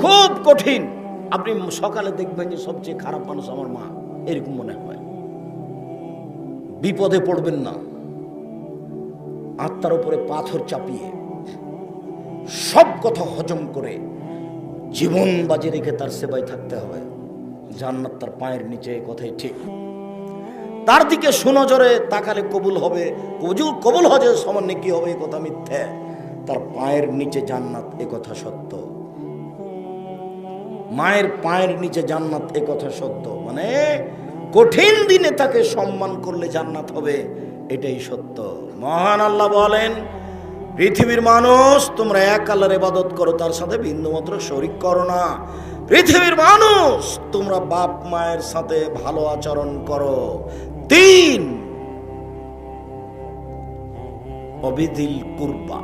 খুব কঠিন। আপনি সকালে দেখবেন যে সবচেয়ে খারাপ মানুষ আমার মা, এরকম মনে হয়। বিপদে পড়বেন না, আত্মার উপরে পাথর চাপিয়ে সব কথা হজম করে জীবন বাজি রেখে তার সেবায় থাকতে হবে। জান্নাত তার পায়ের নিচে, কথাই ঠিক। তার দিকে সুনজরে তাকালে কবুল হবে, কবুল হজে সমান নেকি হবে, এ কথা মিথ্যে। তার পায়ের নিচে জান্নাত, এ কথা সত্য। মায়ের পায়ের নিচে জান্নাত, এ কথা সত্য। মানে কঠিন দিনে তাকে সম্মান করলে জান্নাত হবে, এটাই সত্য। মহান আল্লাহ বলেন, পৃথিবীর মানুষ তোমরা এক আল্লাহর ইবাদত করো, তার সাথে বিন্দুমাত্র শরীক করো না। পৃথিবীর মানুষ তোমরা বাপ মায়ের সাথে ভালো আচরণ করো। 3 অবিদিল কুরবা,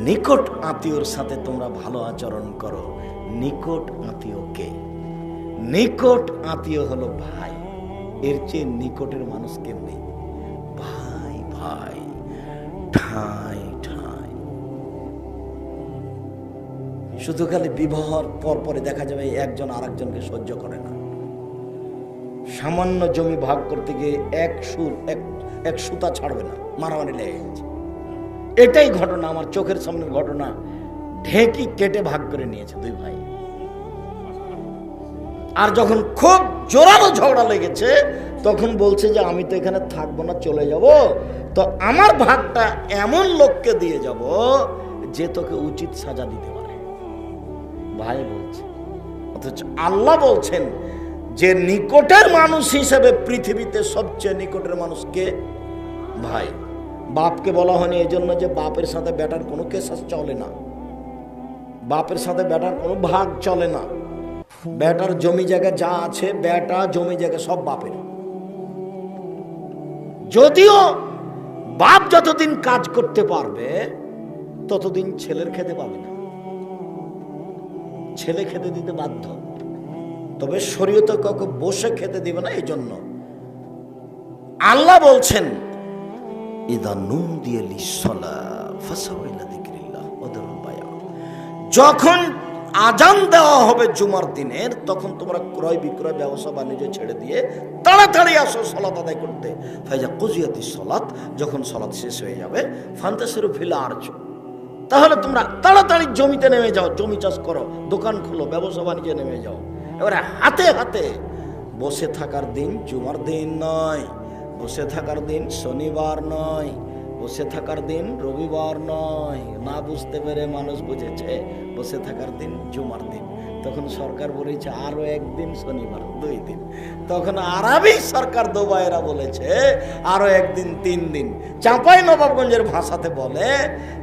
নিকট আত্মীয়র সাথে তোমরা ভালো আচরণ করো। নিকট আত্মীয় কে? নিকট আত্মীয় হলো ভাই। এর চেয়ে নিকটের মানুষ কেমনি? ভাই ভাই, ঠাই ঠাই। শুধু খালি বিবাহর পর পরে দেখা যাবে একজন আরেকজনকে সহ্য করে না। সামান্য জমি ভাগ করতে গিয়ে এক সুতা ছাড়বে না, মারামারি লেগে গেছে। এটাই ঘটনা, আমার চোখের সামনের ঘটনা। ঢেকি কেটে ভাগ করে নিয়েছে 2 ভাই। আর যখন খুব জোরালো ঝগড়া লেগেছে, তখন বলছে যে আমি তো এখানে থাকবো না, চলে যাব। তো আমার ভাগটা এমন লোককে দিয়ে যাব যে তোকে উচিত সাজা দিতে পারে। ভাই বলছে, অথচ আল্লাহ বলছেন যে নিকটের মানুষ হিসেবে পৃথিবীতে সবচেয়ে নিকটের মানুষকে ভাই। বাপকে বলা হয়নি এই জন্য যে বাপের সাথে বেটার কোনো কেসাস চলে না, বাপের সাথে বেটার কোনো ভাগ চলে না। বেটার জমি জায়গা যা আছে, বেটা জমি জায়গা সব বাপের। যদিও বাপ যতদিন কাজ করতে পারবে ততদিন ছেলের খেতে পাবে না, ছেলে খেতে দিতে বাধ্য। তবে শরীয়তে কাউকে বসে খেতে দিবে না। এই জন্য আল্লাহ বলছেন, ইদা নুদিয়া লিসসালাহ ফাসাউ ইলা যিকরিল্লাহ ওয়া দারুল বায়া। যখন আজান দেওয়া হবে জুমার দিনের, তখন তোমরা ক্রয় বিক্রয় ব্যবসা বাণিজ্য ছেড়ে দিয়ে তাড়াতাড়ি আসো সালাত আদায় করতে। ফাইজা কুজিয়াতিস সালাত, যখন সালাত শেষ হয়ে যাবে, ফান্তাসিরু ফিল আরজ, তাহলে তোমরা তাড়াতাড়ি জমিতে নেমে যাও, জমি চাষ করো, দোকান খোলো, ব্যবসা বাণিজ্যে নেমে যাও। এবারে হাতে হাতে বসে থাকার দিন জুমার দিন নয়, বসে থাকার দিন শনিবার নয়, বসে থাকার দিন রবিবার নয়। না বুঝতে পেরে মানুষ বুঝেছে বসে থাকার দিন জুমার দিন। তখন সরকার বলেছে আরো একদিন শনিবার, 2 দিন। তখন আরবি সরকার দোবাইরা বলেছে আরো একদিন, 3 দিন। চাঁপাই নবাবগঞ্জের ভাষাতে বলে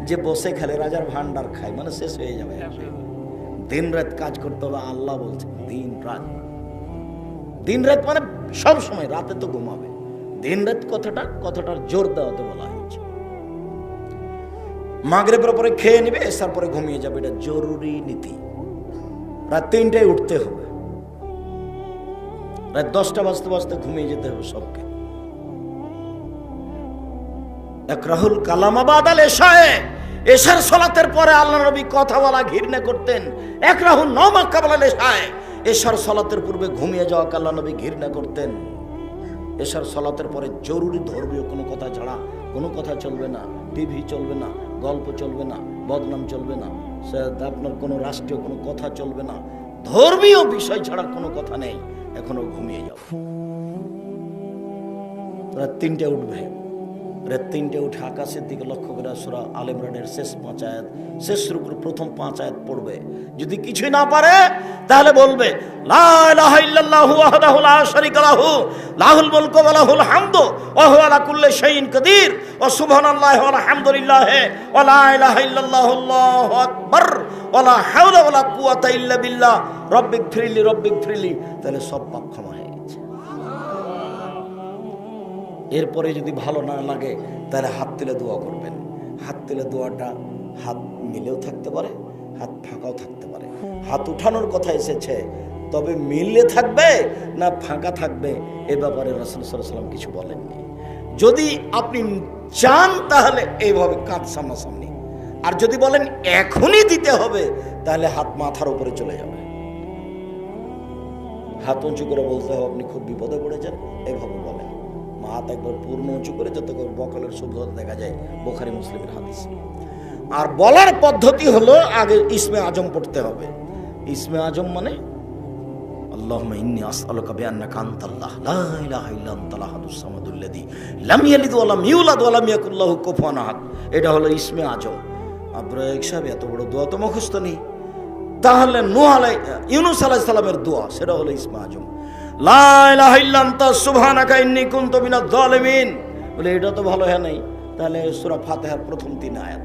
যে বসে খেলে রাজার ভান্ডার খায়, মানে শেষ হয়ে যাবে। দিন রাত কাজ করতে হবে। আল্লাহ বলছে দিন রাত, দিন রাত মানে সব সময়, রাতে তো ঘুমাবে। দিন রাত কথাটার জোর দেওয়াতে বলা হয়েছে। মাগরিবের পরে খেয়ে নিবে, এসার পরে ঘুমিয়ে যাবে, এটা জরুরি নীতি। রাত 3টায় উঠতে হবে, রাত 10টা বাজতে বাজতে ঘুমিয়ে যেতে হবে সবকে। একরাহুল কালামা বাদাল এশায়ে, এশার সালাতের পরে আল্লাহর নবী কথা বলা ঘৃণা করতেন। একরাহুল নওমা কাবলাল এশায়ে, এশার সালাতের পূর্বে ঘুমিয়ে যাওয়াকে আল্লাহর নবী ঘৃণা করতেন। এশার সালাতের পরে জরুরি ধর্মীয় কোনো কথা ছাড়া কোনো কথা চলবে না। টিভি চলবে না, গল্প চলবে না, বদনাম চলবে না, আপনার কোনো রাষ্ট্রীয় কোনো কথা চলবে না। ধর্মীয় বিষয় ছাড়া কোনো কথা নেই। এখনো ঘুমিয়ে যাও। রাত 3টায় উঠবে, রাত 3টায় উঠে আকাশের দিকে লক্ষ্য করে সূরা আলে ইমরানের শেষ 5 আয়াত, শেষ রুকুর প্রথম 5 আয়াত পড়বে। যদি কিছুই না পারে তাহলে বলবে লা ইলাহা ইল্লাল্লাহু ওয়াহদাহু লা শারীকা লাহু লাহুল মুলকু ওয়া লাহুল হামদু ওয়া হুয়া আলা কুল্লি শাইইন কাদির ওয়া সুবহানাল্লাহি ওয়া আলহামদুলিল্লাহি ওয়া লা ইলাহা ইল্লাল্লাহু আল্লাহু আকবার ওয়া লা হাওলা ওয়া লা কুওয়াতা ইল্লা বিল্লাহ রব্বিগফিরলি। তাহলে সব পাপ ক্ষমা হয়ে গেছে। এরপরে যদি ভালো না লাগে তাহলে হাত তুলে দোয়া করবেন। হাত তুলে দোয়াটা হাত মিলেও থাকতে পারে, হাত ফাঁকাও থাকতে পারে। হাত উঠানোর কথা এসেছে, তবে মিললে থাকবে না ফাঁকা থাকবে এ ব্যাপারে রাসূল সাল্লাল্লাহু আলাইহি ওয়াসাল্লাম কিছু বলেননি। যদি আপনি চান তাহলে এইভাবে কাঁধ সামনাসামনি, আর যদি বলেন এখনই দিতে হবে তাহলে হাত মাথার উপরে চলে যাবে। হাত উঁচু করে বলতে হবে আপনি খুব বিপদে পড়েছেন, এভাবে বলেন। হাত একবার পূর্ণ উঁচু করে যাতে করে বকলের শব্দ দেখা যায়, বুখারী মুসলিমের হাদিস। আর বলার পদ্ধতি হলো আগে ইসমে আজম পড়তে হবে। ইসমে আজম মানে আল্লাহুম্মা ইন্নী আসআলুকা বিআন্নাকা আনতাল্লাহ লা ইলাহা ইল্লা আনতাল আহাদুস সামাদুল্লাযী লাম ইয়ালিদ ওয়া লাম ইউলাদ ওয়া লাম ইয়াকুল লাহু কুফুয়ান আহাদ। এটা হলো ইসমে আজম। আপনারা সাহেব এত বড় দোয়া তো মুখস্থ নেই, তাহলে ইউনূস আলাইহিস সালামের দোয়া, সেটা হলো ইসমে আজম। লা ইলাহা ইল্লা আনতা সুবহানাকা ইন্নী কুনতু মিনাজ জালিমিন। বলে এটা তো ভালো হয় নাই, তাহলে সূরা ফাতিহার প্রথম 3 আয়াত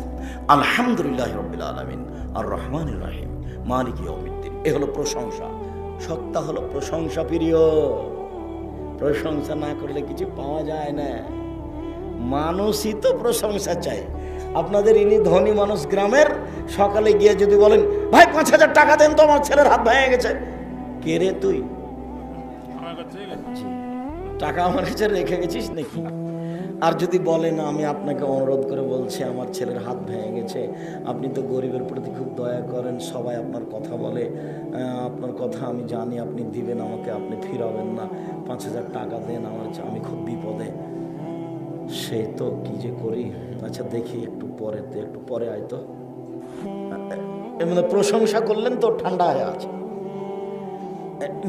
আলহামদুলিল্লাহি রাব্বিল আলামিন আর রহমানির রহিম মালিকি ইয়াউমিদ্দিন। এ হলো প্রশংসা। সত্তা হলো প্রশংসা প্রিয়। প্রশংসা না করলে কিছু পাওয়া যায় না। মানুষই তো প্রশংসা চাই। আপনাদের ইনি ধনী মানুষ, গ্রামের, সকালে গিয়ে যদি বলেন ভাই 5,000 টাকা দেন তো আমার ছেলের হাত ভেঙে গেছে, কে রে তুই? টাকা আমার কাছে রেখে গেছিস নাকি? আর যদি বলেন আমি আপনাকে অনুরোধ করে বলছি আমার ছেলের হাত ভেঙে গেছে, আপনি তো গরিবের প্রতি খুব দয়া করেন, সবাই আপনার কথা বলে, আপনার কথা আমি জানি আপনি দিবেন আমাকে, আপনি ফিরাবেন না, 5,000 টাকা দেন, আমি খুব বিপদে। সেই তো কি যে করি, আচ্ছা দেখি একটু পরে আয় তো। এমনি প্রশংসা করলেন তো ঠান্ডা হয়ে আছে।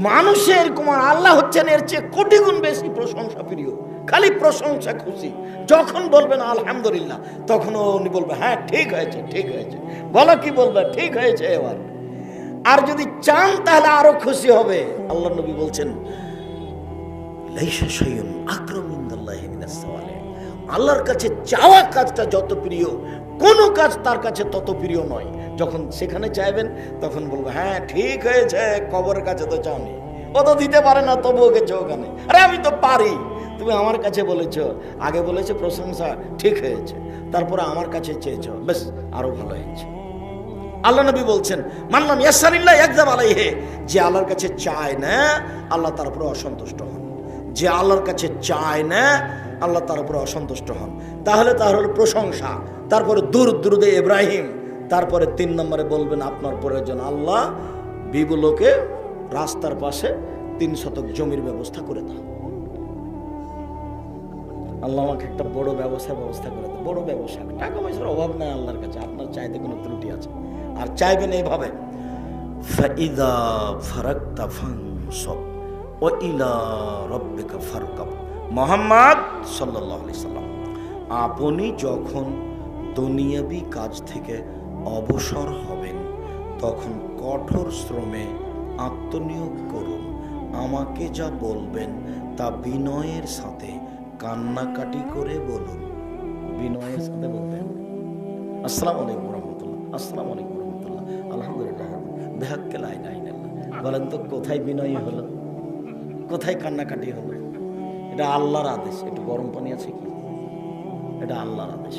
মানুষের কুমার আল্লাহ হচ্ছেন এর চেয়ে কোটি গুণ বেশি প্রশংসা প্রিয়। খালি প্রশংসা খুশি। যখন বলবেন আলহামদুলিল্লাহ, তখন উনি বলবে হ্যাঁ ঠিক হয়েছে, ঠিক হয়েছে। বলো কি বলবে? ঠিক হয়েছে এবার। আর যদি চান তাহলে আরো খুশি হবে। আল্লাহ নবী বলছেন লাইসা শাইউন আকরামু ইনদাল্লাহি মিনাস সাওয়ালিহ। আল্লাহর কাছে চাওয়া কাজটা যত প্রিয়, কোনো কাজ তার কাছে তত প্রিয় নয়। যখন সেখানে চাইবেন তখন বলবো হ্যাঁ ঠিক হয়েছে, কবরের কাছে তো চাওনি, ও তো দিতে পারে না তবুও গেছে ওখানে। আরে আমি তো পারি, তুমি আমার কাছে বলেছ, আগে বলেছে প্রশংসা ঠিক হয়েছে, তারপরে আমার কাছে চেয়েছ, বেশ আরো ভালো হয়েছে। আল্লাহ নবী বলছেন মানলাম ইয়াসারিল্লাহ ইয়াকযাব আলাইহি। যে আল্লাহর কাছে চায় না আল্লাহ তার উপরে অসন্তুষ্ট হন। যে আল্লাহর কাছে চায় না আল্লাহ তার উপরে অসন্তুষ্ট হন। তাহলে হলো প্রশংসা। তারপরে দুরুদে ইব্রাহিম। তারপরে 3 নম্বরে বলবেন আপনার প্রয়োজন আল্লাহ বিবুলোকে রাস্তার পাশে 3 শতক জমির ব্যবস্থা করে দাও। আল্লাহ আমাকে একটা বড় ব্যবস্থা করে দাও। বড় ব্যবসা, টাকা পয়সার অভাব নাই আল্লাহর কাছে, আপনার চাইতে কোনো ত্রুটি আছে? আর চাইবেন এইভাবে ফাইদা ফারাকতা ফানসব ওয়া ইলা রাব্বিকা ফারকাব। মুহাম্মদ সাল্লাল্লাহু আলাইহি সাল্লাম, আপনি যখন দুনিয়াবি কাজ থেকে অবসর হবেন তখন কঠোর শ্রমে আত্মনিয়োগ করুন। আমাকে যা বলবেন তা বিনয়ের সাথে কান্নাকাটি করে বলুন। বিনয়ের সাথে বলবেন আসসালামু আলাইকুম রহমতুল্লাহ, আসসালামু আলাইকুম রহমতুল্লাহ, আলহামদুলিল্লাহ, বেহাক্কে লা ইলাহা ইল্লাল্লাহ। বলেন তো কোথায় বিনয়ী হলো, কোথায় কান্নাকাটি হলো? এটা আল্লাহর আদেশ। একটু গরম পানি আছে কি? এটা আল্লাহর আদেশ।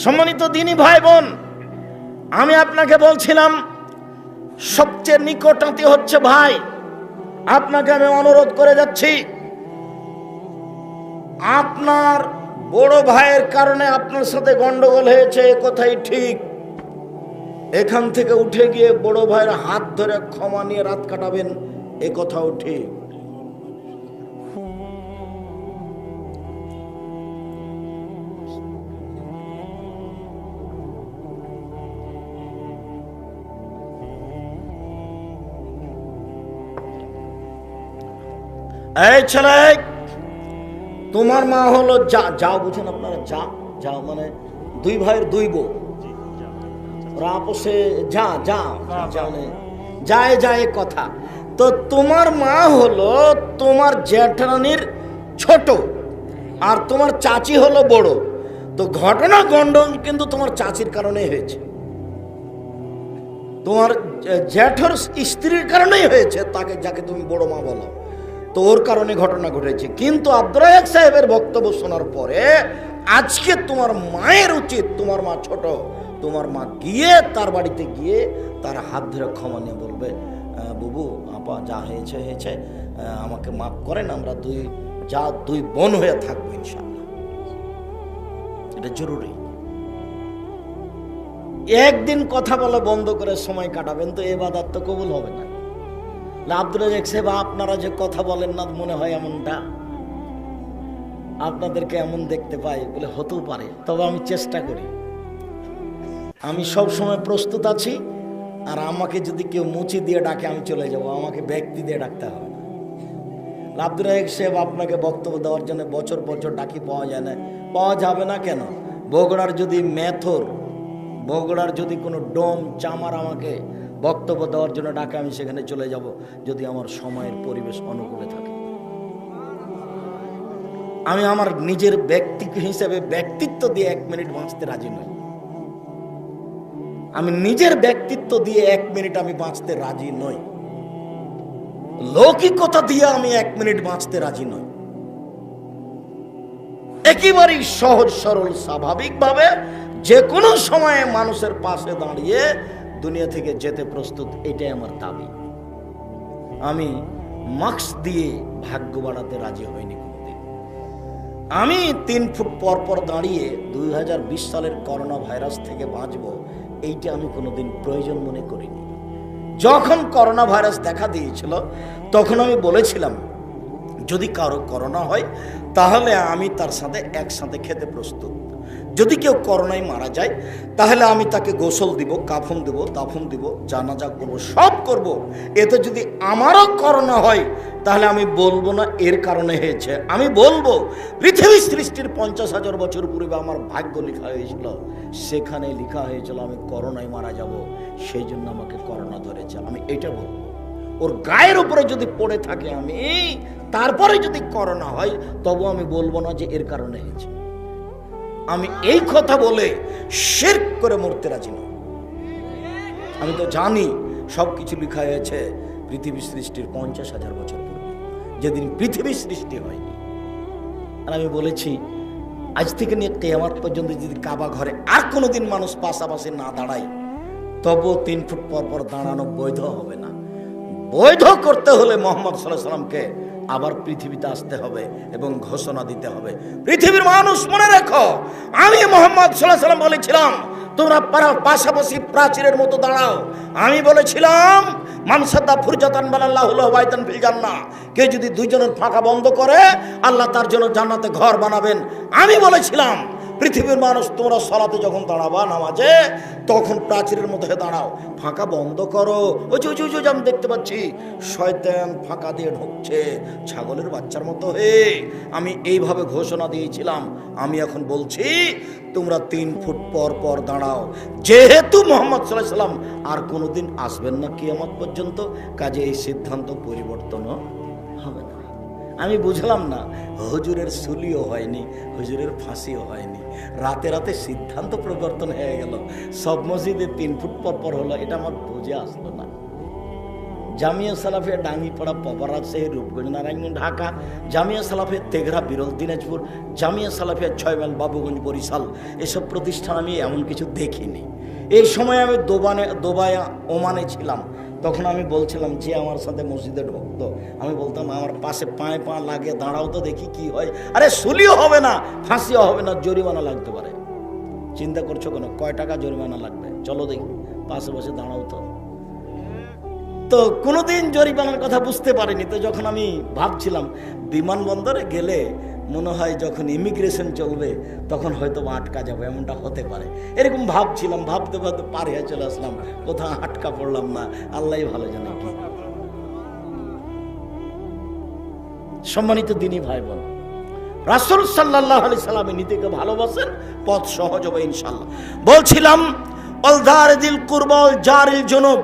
সম্মানিত দিনী ভাই বোন, আমি আপনাকে বলছিলাম সবচেয়ে নিকটাত্মীয় হচ্ছে ভাই। আপনাকে আমি অনুরোধ করে যাচ্ছি, আপনার বড় ভাইয়ের কারণে আপনার সাথে গন্ডগোল হয়েছে, এ কথাই ঠিক। এখান থেকে উঠে গিয়ে বড় ভাইয়ের হাত ধরে ক্ষমা নিয়ে রাত কাটাবেন, এ কথাও ঠিক। এই ছেলে, তোমার মা হলো যাও, বুঝেন আপনারা? যাও মানে 2 ভাইয়ের 2 বউ, ওরা আপোষে যায় কথা। তো তোমার মা হলো তোমার জ্যাঠানির ছোট, আর তোমার চাচি হলো বড়। তো ঘটনা গন্ডগোল কিন্তু তোমার চাচির কারণেই হয়েছে, তোমার জ্যাঠর স্ত্রীর কারণেই হয়েছে, তাকে যাকে তুমি বড় মা বলো, তো ওর কারণে ঘটনা ঘটেছে। কিন্তু আব্দুর রাজ্জাক সাহেবের বক্তব্য শোনার পরে আজকে তোমার মায়ের উচিত, তোমার মা ছোট, তোমার মা গিয়ে তার বাড়িতে গিয়ে তার হাত ধরে ক্ষমা নিয়ে বলবে বুবু আপা যা হয়েছে আমাকে মাফ করেন, আমরা 2 বোন হয়ে থাকবো ইনশাআল্লাহ। এটা জরুরি। একদিন কথা বলা বন্ধ করে সময় কাটাবেন তো ইবাদত তো কবুল হবে না। আব্দুল রাজ্জাক সাহেব, আপনারা যে কথা বলেন না মনে হয় এমনটা, আপনাদেরকে এমন দেখতে পাই বলে হতেও পারে, তবে আমি চেষ্টা করি। আমি সব সময় প্রস্তুত আছি। আর আমাকে যদি কেউ মুচি দিয়ে ডাকে আমি চলে যাব, আমাকে ব্যক্তি দিয়ে ডাকতে হবে না। আব্দুল রাজ্জাক সাহেব, আপনাকে বক্তব্য দেওয়ার জন্য বছর বছর ডাকি পাওয়া যায় না। পাওয়া যাবে না কেন? বগুড়ার যদি মেথর, বগুড়ার যদি কোনো ডোম চামার আমাকে বক্তব্য দেওয়ার জন্য ডাকে, আমি সেখানে চলে যাব যদি আমার সময়ের পরিবেশ অনুকূলে থাকে। আমি আমার নিজের ব্যক্তি হিসেবে ব্যক্তিত্ব দিয়ে 1 মিনিট বাঁচতে রাজি নই। আমি নিজের ব্যক্তিত্ব দিয়ে 1 মিনিট আমি বাঁচতে রাজি নই। লৌকিকতা দিয়ে আমি 1 মিনিট বাঁচতে রাজি নই। একেবারেই সহজ সরল স্বাভাবিকভাবে যে কোনো সময়ে মানুষের পাশে দাঁড়িয়ে দুনিয়া থেকে যেতে প্রস্তুত, এটাই আমার দাবি। আমি মাস্ক দিয়ে ভাগ্য বাড়াতে রাজি হইনি কোনোদিন। আমি 3 ফুট পর পর দাঁড়িয়ে 2020 সালের করোনা ভাইরাস থেকে বাঁচবো, এইটা আমি কোনোদিন প্রয়োজন মনে করিনি। যখন করোনা ভাইরাস দেখা দিয়েছিল তখন আমি বলেছিলাম, যদি কারো করোনা হয় তাহলে আমি তার সাথে একসাথে খেতে প্রস্তুত। যদি কেউ করোনায় মারা যায় তাহলে আমি তাকে গোসল দিব, কাফন দিব, দাফন দিব, জানাজা করব, সব করব। এতে যদি আমারও করোনা হয় তাহলে আমি বলবো না এর কারণে হয়েছে, আমি বলবো পৃথিবী সৃষ্টির 50,000 বছর পূর্বে আমার ভাগ্য লেখা হয়েছিল, সেখানে লেখা হয়েছিল আমি করোনায় মারা যাব, সেই জন্য আমাকে করোনা ধরেছে। আমি এটা বলবো। ওর গায়ের উপরে যদি পড়ে থাকে আমি, তারপরে যদি করোনা হয় তবু আমি বলবো না যে এর কারণে হয়েছে। আমি এই কথা বলে শিরক করে মরতে রাজি নই। আমি তো জানি সবকিছু লেখা হয়েছে পৃথিবী সৃষ্টির 50,000 বছর পূর্বে, যেদিন পৃথিবী সৃষ্টি হয়নি। আর আমি বলেছি আজ থেকে নিয়ে কিয়ামত পর্যন্ত যদি কাবা ঘরে আর কোনোদিন মানুষ পাশাপাশি না দাঁড়ায় তবু 3 ফুট পর পর দাঁড়ানো বৈধ হবে না। বৈধ করতে হলে মুহাম্মদ সাল্লাল্লাহু আলাইহি সাল্লামকে আবার পৃথিবীতে আসতে হবে এবং ঘোষণা দিতে হবে, পৃথিবীর মানুষ মনে রাখো, আমি মুহাম্মদ সাল্লাল্লাহু আলাইহি সাল্লাম বলেছিলাম তোমরা পাশাপাশি প্রাচীরের মতো দাঁড়াও। আমি বলেছিলাম মান সাদ্দা ফুরজাতান বানাল্লাহু লাহু বাইতান ফিল জান্নাহ, কে যদি দুইজনের ফাঁকা বন্ধ করে আল্লাহ তার জন্য জান্নাতে ঘর বানাবেন। আমি বলেছিলাম পৃথিবীর মানুষ তোমরা সালাতে যখন দাঁড়াবা নামাজে তখন প্রাচীরের মতো হয়ে দাঁড়াও, ফাঁকা বন্ধ করো। ওই যে আমি দেখতে পাচ্ছি শয়তান ফাঁকা দিয়ে ঢুকছে ছাগলের বাচ্চার মতো হয়ে। আমি এইভাবে ঘোষণা দিয়েছিলাম। আমি এখন বলছি তোমরা 3 ফুট পর পর দাঁড়াও। যেহেতু মুহাম্মদ সাল্লাল্লাহু আলাইহি সাল্লাম আর কোনোদিন আসবেন না কিয়ামত পর্যন্ত, কাজে এই সিদ্ধান্ত পরিবর্তনও হবে না। আমি বুঝলাম না, হুজুরের সুলিও হয়নি, হুজুরের ফাঁসিও হয়নি, রাতে রাতে সিদ্ধান্ত পরিবর্তন হয়ে গেল, সব মসজিদে 3 ফুট পর পর হলো। এটা আমার বুঝে আসলো না। জামিয়া সালাফিয়া ডাঙ্গিপাড়া পপারা সেই রূপগঞ্জ নারায়ণগঞ্জ ঢাকা, জামিয়া সালাফিয়া তেঘরা বিরল দিনাজপুর, জামিয়া সালাফিয়া 6 মাইল বাবুগঞ্জ বরিশাল, এসব প্রতিষ্ঠান আমি এমন কিছু দেখিনি। এই সময় আমি দুবাই ওমানে ছিলাম, তখন আমি বলছিলাম যে আমার সাথে মসজিদে ঢুকতো, আমি বলতাম আমার পাশে পায়ে পা লাগিয়ে দাঁড়াও তো দেখি কি হয়। আরে সুলিও হবে না, ফাঁসিও হবে না, জরিমানা লাগতে পারে। চিন্তা করছো কেন? কয় টাকা জরিমানা লাগবে? চলো দেখি, পাশে বসে দাঁড়াও তো। তো কোনোদিন জরিমানার কথা বুঝতে পারিনি। তো যখন আমি ভাবছিলাম বিমানবন্দরে গেলে মনে হয় যখন ইমিগ্রেশন চলবে তখন হয়তো আটকা যাবো, এমনটা হতে পারে, এরকম ভাবছিলাম। ভাবতে ভাবতে পার হয়ে চলে আসলাম, কোথাও আটকা পড়লাম না, আল্লাহই ভালো জানে কি। সম্মানিত দিনী ভাই বোন, রাসূল সাল্লাল্লাহু আলাইহি সাল্লাম নীতিকে ভালোবাসেন, পথ সহজ হবে ইনশাআল্লাহ। বলছিলাম আল দারিল কুরবা ওয়াল জারিল জুনুব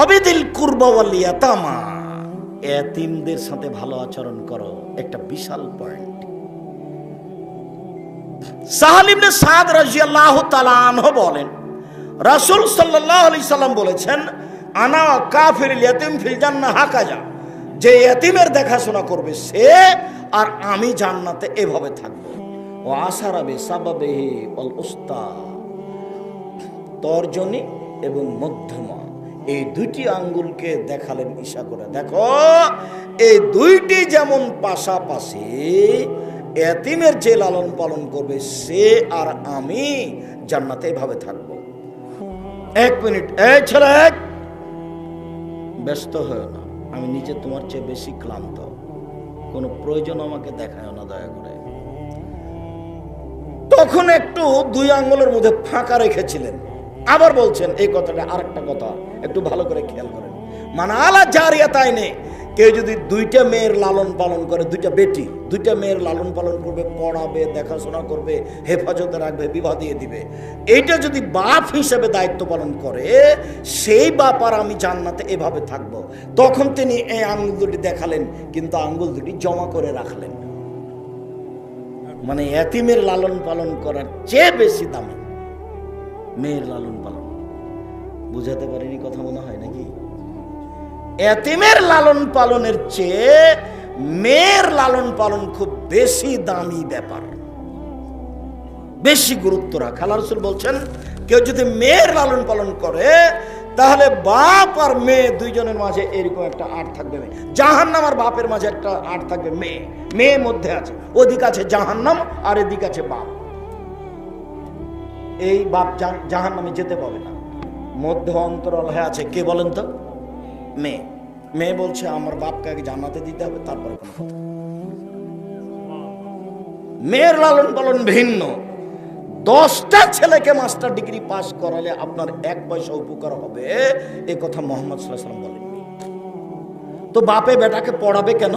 অবিদিল কুরবা ওয়াল ইয়াতামা, এতিমদের সাথে ভালো আচরণ করো, একটা বিশাল পয়েন্ট। সাহাল ইবনে সাদ রাদিয়াল্লাহু তাআলা আনহু বলেন রাসূল সাল্লাল্লাহু আলাইহি সাল্লাম বলেছেন আনা কাফিরুল ইয়াতিম ফিল জান্নাহ হাকাজা, যে এতিমের দেখাশোনা করবে সে আর আমি জান্নাতে এভাবে থাকবো। ও আশারা বিসাবাবিহি ওয়াল উস্তা, তর্জনী এবং মধ্যমা, এই 2টি আঙ্গুলকে দেখালেন ইশা করে, দেখো এই 2টি যেমন পাশাপাশি, এতিমের যে লালন পালন করবে সে আর আমি জান্নাতে এভাবে থাকবো। এক মিনিট, এই ছেলে ব্যস্ত হয় না, আমি নিজে তোমার চেয়ে বেশি ক্লান্ত, কোনো প্রয়োজন আমাকে দেখায় না দয়া করে। তখন একটু দুই আঙ্গুলের মধ্যে ফাঁকা রেখেছিলেন। আবার বলছেন এই কথাটা, আরেকটা কথা একটু ভালো করে খেয়াল করেন। মানে আলা জারিয়া তাই নেই, কেউ যদি দুইটা মেয়ের লালন পালন করে, দুইটা বেটি দুইটা মেয়ের লালন পালন করবে, পড়াবে, দেখাশোনা করবে, হেফাজতে রাখবে, বিবাহ দিয়ে দিবে, এইটা যদি বাপ হিসেবে দায়িত্ব পালন করে, সেই বাপ আর আমি জান্নাতে এভাবে থাকব। তখন তিনি এই আঙ্গুল দুটি দেখালেন, কিন্তু আঙ্গুল দুটি জমা করে রাখলেন। মানে এতিমের লালন পালন করার চেয়ে বেশি দামি মেয়ের লালন পালন। বুঝাতে পারিনি কথা মনে হয় নাকি? এতিমের লালন পালনের চেয়ে মেয়ের লালন পালন খুব বেশি দামি ব্যাপার, বেশি গুরুত্ব রাখা। আল্লাহ রাসূল বলছেন, কেউ যদি মেয়ের লালন পালন করে, তাহলে বাপ আর মেয়ে দুইজনের মাঝে এরকম একটা আট থাকবে। জাহান্নাম আর বাপের মাঝে একটা আট থাকবে। মেয়ে মেয়ে মধ্যে আছে, ওদিক আছে জাহান্নাম আর এদিক আছে বাপ। এই বাপ জাহান্নামে যেতে পাবে না, মধ্যে অন্তরাল হয়ে আছে কে বলেন তো? মেয়ে। মেয়ে বলছে আমার বাপকে আগে জান্নাতে দিতে হবে, তারপরে কোনো কথা। মেয়ের লালন পালন ভিন্ন। 10টা ছেলেকে মাস্টার ডিগ্রি পাস করালে আপনার 1 পয়সা উপকার হবে, এ কথা মুহাম্মদ সাল্লাল্লাহু আলাইহি ওয়াসাল্লাম বলেননি। তো বাপে বেটাকে পড়াবে কেন?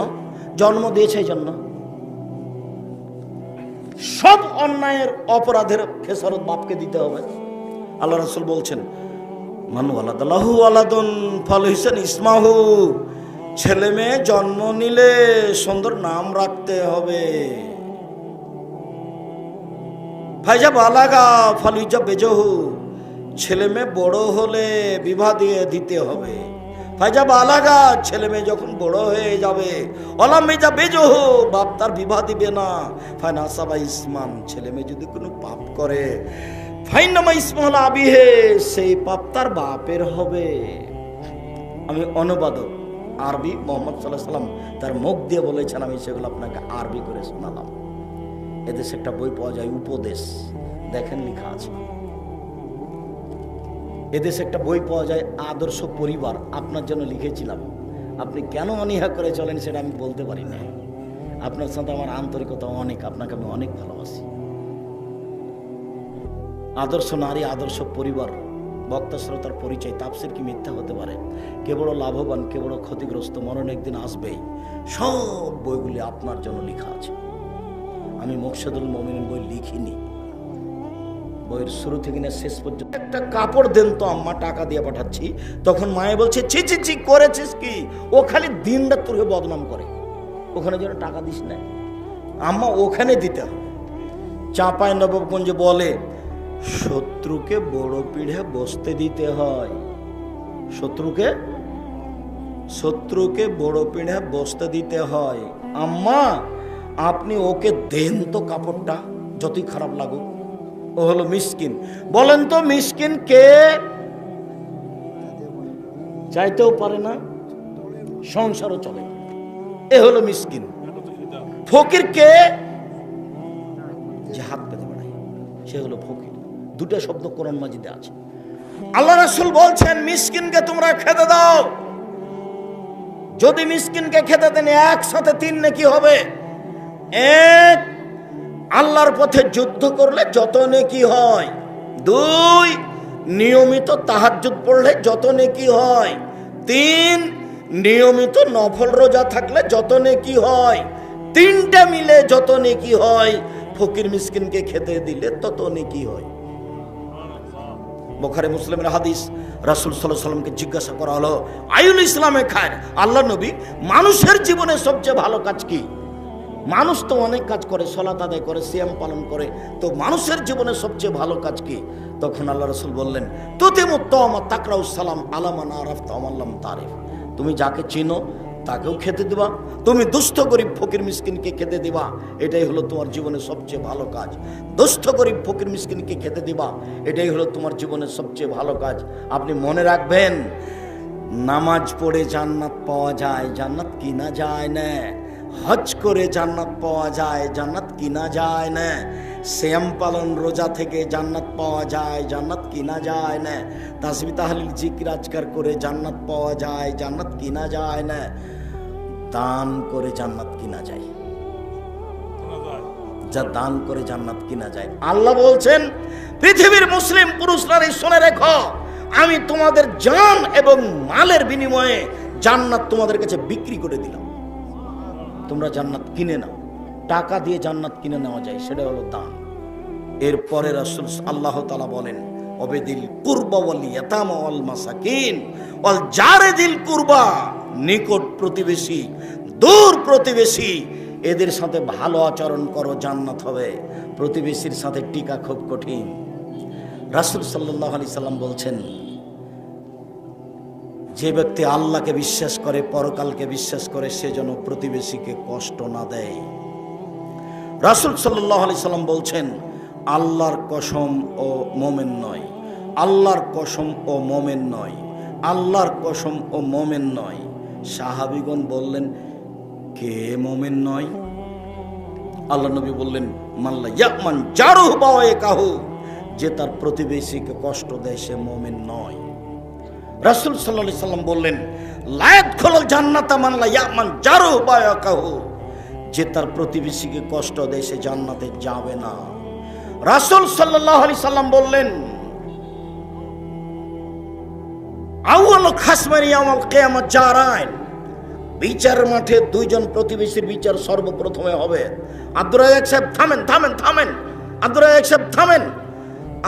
জন্ম দিয়েছে এই জন্য। সব অন্যায়ের অপরাধের খেসারত বাপকে দিতে হবে। আল্লাহ রাসূল বলছেন, মান ওয়ালাদাল্লাহু ওয়ালাদুন ফালহিসান ইসমাহু, ছেলে মেয়ে জন্ম নিলে সুন্দর নাম রাখতে হবে। ফাইজা বালাগা ফালুজা বেজহু, ছেলে মেয়ে বড় হলে বিবাহ দিয়ে দিতে হবে। ফাইজা বালাগা, ছেলে মেয়ে যখন বড় হয়ে যাবে, অলামিজা বেজহু, বাপ তার বিবাহ দিবে না। ফাইনা সাবা ইসমান, ছেলে মেয়ে যদি কোনো পাপ করে, ফাইনামা ইসমাল আবিহে, সেই পাপ তার বাপের হবে। আমি অনুবাদক, আরবি মুহাম্মদ সাল্লাল্লাহু আলাইহি ওয়াসাল্লাম তার মুখ দিয়ে বলেছেন, আমি সেগুলো আপনাকে আরবি করে শোনালাম। এদেশে একটা বই পাওয়া যায়, উপদেশ, দেখেন লেখা আছে। এদেশে একটা বই পাওয়া যায়, আদর্শ পরিবার, আপনার জন্য লিখেছিলাম। আপনি কেন অনীহা করে চলেন সেটা আমি বলতে পারি না। আপনার সাথে আমার আন্তরিকতা অনেক, আপনাকে আমি অনেক ভালোবাসি। আদর্শ নারী, আদর্শ পরিবার, বক্তা শ্রোতার পরিচয়, তাফসীর কি মিথ্যা হতে পারে? কে বড় লাভবান, কে বড় ক্ষতিগ্রস্ত, মরণ একদিন আসবেই। সব বইগুলি আপনার জন্য লেখা আছে। আমি মুকশিদুল মুমিনিন বই লিখিনি, বইয়ের শুরু থেকে না শেষ পর্যন্ত। একটা কাপড় দেন তো আম্মা, টাকা দিয়ে পাঠাচ্ছি। তখন মায়ে বলছে, ছি ছি ছি, করেছিস কি? ও খালি দিন রাত তোকে বদনাম করে, ওখানে যেন টাকা দিস না আম্মা, ওখানে দিতে হবে। চাঁপাই নবাবগঞ্জে বলে, শত্রুকে বড় পিঠে বসতে দিতে হয়। শত্রুকে বড় পিঠে বসতে দিতে হয়। আম্মা আপনি ওকে দেন তো কাপড়টা, যতই খারাপ লাগুক। ও হলো মিসকিন। বলেন তো মিসকিন কে? চাইতেও পারে না, সংসারও চলে, এ হলো মিসকিন। ফকির কে? যে হাত পেতে বেড়ায়, সে হলো ফকির। দুটো শব্দ কোরআন মাজিদে আছে। আল্লাহ রাসূল বলছেন, মিসকিনকে তোমরা খেতে দাও। যদি মিসকিনকে খেতে দেন, একসাথে 3 নেকি হবে। 1, আল্লাহর পথে যুদ্ধ করলে যত নেকি হয়। 2, নিয়মিত তাহাজ্জুদ পড়লে যত নেকি হয়। 3, নিয়মিত নফল রোজা থাকলে যত নেকি হয়। 3টা মিলে যত নেকি হয়, ফকির মিসকিনকে খেতে দিলে তত নেকি হয়। বুখারী মুসলিমের হাদিস। রাসূল সাল্লাল্লাহু আলাইহি ওয়াসাল্লামকে জিজ্ঞাসা করা হলো, আইউল ইসলামে খায়র, আল্লাহ নবী মানুষের জীবনে সবচেয়ে ভালো কাজ কি? মানুষ তো অনেক কাজ করে, সালাত আদায় করে, সিয়াম পালন করে, তো মানুষের জীবনে সবচেয়ে ভালো কাজ কি? তখন আল্লাহ রাসূল বললেন, তুতিমুত-তাওমা তাকরাউস সালাম আলা মান আরাফতা ওয়া মান লাম তারিফ, তুমি যাকে চিনো তাকেও খেতে দিবা, তুমি দুস্থ গরিব ফকির মিসকিনকে খেতে দিবা, এটাই হলো তোমার জীবনের সবচেয়ে ভালো কাজ। দুস্থ গরিব ফকির মিসকিনকে খেতে দিবা, এটাই হলো তোমার জীবনের সবচেয়ে ভালো কাজ। আপনি মনে রাখবেন, নামাজ পড়ে জান্নাত পাওয়া যায়, জান্নাত কিনা যায় না। হজ করে জান্নাত পাওয়া যায়, জান্নাত কিনা যায় না। সিয়াম পালন রোজা থেকে জান্নাত পাওয়া যায়, জান্নাত কিনা যায় না, তাসবিহ তাহলিল জিকির আজকার করে জান্নাত পাওয়া যায়, জান্নাত কিনা যায় না, দান করে জান্নাত কিনা যায়, যা দান করে জান্নাত কিনা যায়। আল্লাহ বলছেন পৃথিবীর মুসলিম পুরুষ নারী শুনে রেখো, আমি তোমাদের জান এবং মালের বিনিময়ে জান্নাত তোমাদের কাছে বিক্রি করে দিলাম, তোমরা জান্নাত কিনে নাও। টাকা দিয়ে জান্নাত কিনে নেওয়া যায়, সেটা হলো দান। এরপরে রাসূল আল্লাহ তাআলা বলেন ওয়াবিদিল কুরবা ওয়াল ইয়াতামা ওয়াল মাসাকিন ওয়াল জারিদিল কুরবা, নিকট প্রতিবেশী দূর প্রতিবেশী এদের সাথে ভালো আচরণ করো, জান্নাত হবে। প্রতিবেশীর সাথে টিকা খুব কঠিন। রাসূল সাল্লাল্লাহু আলাইহি সাল্লাম বলছেন যে ব্যক্তি আল্লাহকে বিশ্বাস করে, পরকালকে বিশ্বাস করে, সে যেন প্রতিবেশীকে কষ্ট না দেয়। রাসূল সাল্লাল্লাহু আলাইহি সাল্লাম বলছেন আল্লাহর কসম ও মোমেন নয়, আল্লাহর কসম ও মোমেন নয়, আল্লাহর কসম ও মোমেন নয়। সাহাবীগণ বললেন কে মোমেন নয়? আল্লাহ নবী বললেন মাল্লা ইয়ামান জারুহু বাওয়াকাহু, যে তার প্রতিবেশীকে কষ্ট দেয় সে মোমেন নয়। রাসূল সাল্লাল্লাহু আলাইহি সাল্লাম বললেন লা ইয়াদখুলুল জান্নাতা মান লা ইয়ামান জারুহু বাওয়াকাহু, যে তার প্রতিবেশীকে কষ্ট দেয় সে জান্নাতে যাবে না। রাসূল সাল্লাল্লাহু আলাইহি সাল্লাম বললেন আউয়ালু খাসমানি ইয়াউমাল কিয়ামাত জারাইন, বিচারের মাঠে দুইজন প্রতিবেশীর বিচার সর্বপ্রথমে হবে। আব্দুর রাজ্জাক সাহেব থামেন থামেন থামেন, আব্দুর রাজ্জাক সাহেব থামেন,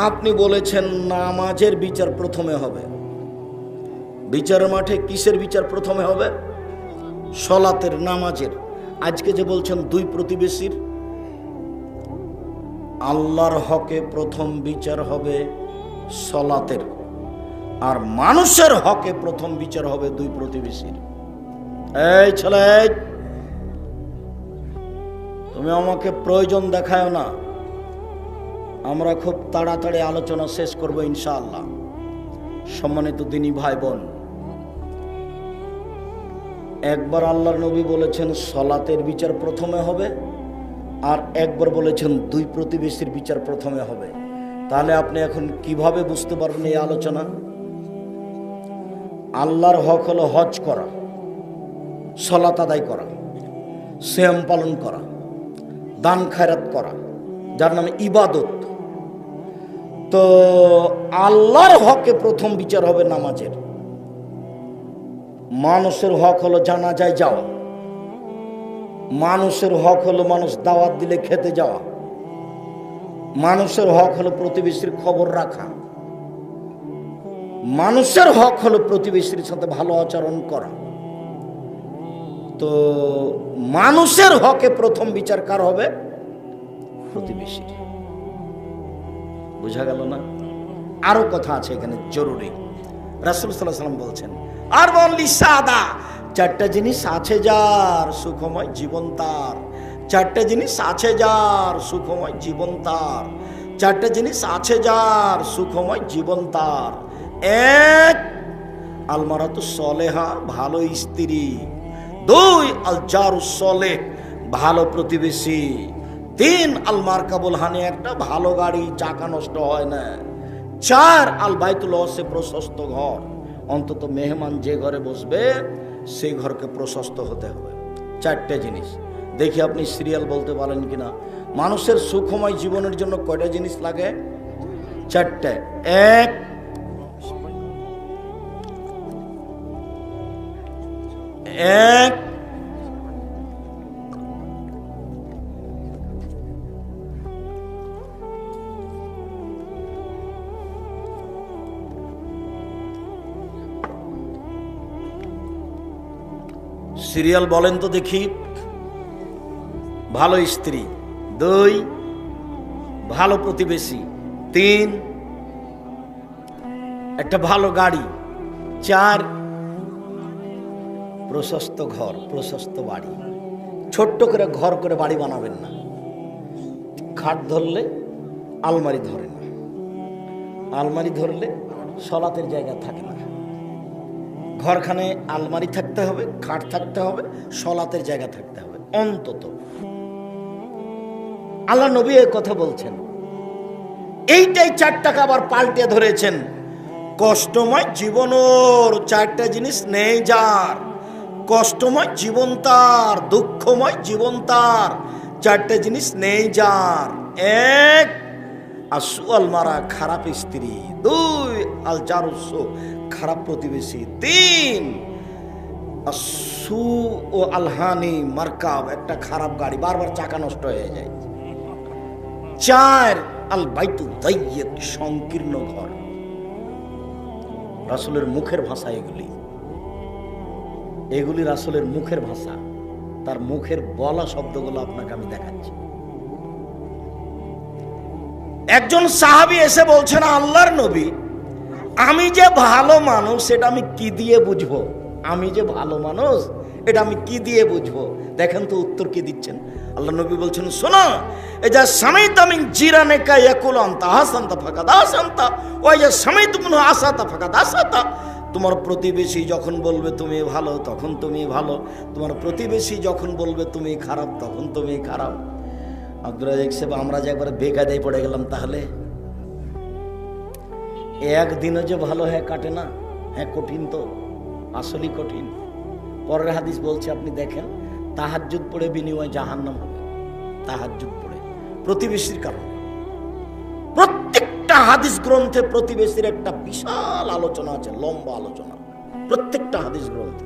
আপনি বলেছেন নামাজের বিচার প্রথমে হবে। বিচারের মাঠে কিসের বিচার প্রথমে হবে? সলাতের, নামাজের। আজকে যে বলছেন দুই প্রতিবেশীর, আল্লাহর হকে প্রথম বিচার হবে সলাতের, আর মানুষের হকে প্রথম বিচার হবে দুই প্রতিবেশীর। এই ছেলে, তুমি আমাকে প্রয়োজন দেখায় না, আমরা খুব তাড়াতাড়ি আলোচনা শেষ করব ইনশাআল্লাহ। সম্মানিত দিনী ভাই বোন, একবার আল্লাহর নবী বলেছেন সলাতের বিচার প্রথমে হবে, আর একবার বলেছেন দুই প্রতিবেশীর বিচার প্রথমে হবে। তাহলে আপনি এখন কিভাবে বুঝতে পারবেন এই আলোচনা? আল্লাহর হক হলো হজ করা, সলাত আদায় করা, সিয়াম পালন করা, দান খায়রাত করা, যার নামে ইবাদত। তো আল্লাহর হকে প্রথম বিচার হবে নামাজের। মানুষের হক হলো জানাজায় যাওয়া, মানুষের হক হলো মানুষ দাওয়াত দিলে খেতে যাওয়া, মানুষের হক হলো প্রতিবেশীর খবর রাখা, মানুষের হক হলো প্রতিবেশীর সাথে ভালো আচরণ করা। তো মানুষের হকে প্রথম বিচার কার হবে? প্রতিবেশীর। বুঝা গেল না? আরো কথা আছে এখানে জরুরি। রাসূল সাল্লাল্লাহু আলাইহি ওয়াসাল্লাম বলছেন আর বললি সাদা, চারটা জিনিস আছে যার সুখময় জীবন তার, চারটা জিনিস আছে যার সুখময় জীবন তার, চারটা জিনিস আছে যার সুখময় জীবন তার। এক, আলমারাতু সলেহা, ভালো স্ত্রী। দুই, আল জারুস সলেহ, ভালো প্রতিবেশী। তিন, আল মারকাবুল হানি, একটা ভালো গাড়ি, চাকা নষ্ট হয় না। চার, আল বাইতুল ওয়াসি, প্রশস্ত ঘর। অন্তত মেহমান যে ঘরে বসবে সেই ঘরকে প্রশস্ত হতে হবে। চারটে জিনিস। দেখি আপনি সিরিয়াল বলতে পারেন কিনা। মানুষের সুখময় জীবনের জন্য কয়টা জিনিস লাগে? চারটে। এক, সিরিয়াল বলেন তো দেখি। ভালো স্ত্রী। দুই, ভালো প্রতিবেশী। তিন, একটা ভালো গাড়ি। চার, প্রশস্ত ঘর, প্রশস্ত বাড়ি। ছোট্ট করে ঘর করে বাড়ি বানাবেন না। খাট ধরলে আলমারি ধরে না, আলমারি ধরলে সলাতের জায়গা থাকে না। ঘরখানে আলমারি থাকতে হবে, খাট থাকতে হবে, সলাতের জায়গা থাকতে হবে অন্তত। আল্লাহ নবী এই কথা বলছেন। এইটাই 4 টাকা আবার পাল্টে ধরেছেন। কষ্টময় জীবনের 4টা জিনিস নেই যার, কষ্টময় জীবন তার, দুঃখময় জীবন তার, 4টা জিনিস নেই যার। 1 আসুয়াল মারা, খারাপ স্ত্রী। 2 আল জারুসু, খারাপ প্রতিবেশী। 3 আসু ও আলহানি মার্কাব, একটা খারাপ গাড়ি, বারবার চাকা নষ্ট হয়ে যায়। 4 আল বাইতু দাইয়িক, সংকীর্ণ ঘর। রাসূলের মুখের ভাষা এগুলি রাসূলের মুখের ভাষা, তার মুখের বলা শব্দগুলো আপনাকে আমি দেখাচ্ছি। একজন সাহাবী এসে বলছেন, আল্লাহর নবী, আমি যে ভালো মানুষ সেটা আমি কি দিয়ে বুঝবো? আমি যে ভালো মানুষ এটা আমি কি দিয়ে বুঝবো? দেখেন তো উত্তর কি দিচ্ছেন। আল্লাহ নবী বলছেন, শোনো, এই যে সামাইতা মিন জিরানিকা ইয়াকুলু আনতা হাসানতা ফাকাদ হাসানতা ওয়া ইয়া সামাইতু মিনহু আসাতা ফাকাদ আসাতা। তোমার প্রতিবেশী যখন বলবে তুমি ভালো তখন তুমি ভালো, তোমার প্রতিবেশী যখন বলবে তুমি খারাপ তখন তুমি খারাপ। আব্দুর রাজ্জাক সাহেব, আমরা যে একবার বেকায়দায় পড়ে গেলাম, তাহলে একদিনও যে ভালো হ্যাঁ কাটে না। হ্যাঁ কঠিন, তো আসলেই কঠিন। পরের হাদিস বলছে, আপনি দেখেন, তাহাজ্জুদ পড়ে বিনিময় জাহান্নাম হবে। তাহাজ্জুদ পড়ে প্রতিবেশীর কারণে। প্রত্যেকটা হাদিস গ্রন্থে প্রতিবেশীর একটা বিশাল আলোচনা আছে, লম্বা আলোচনা, প্রত্যেকটা হাদিস গ্রন্থে।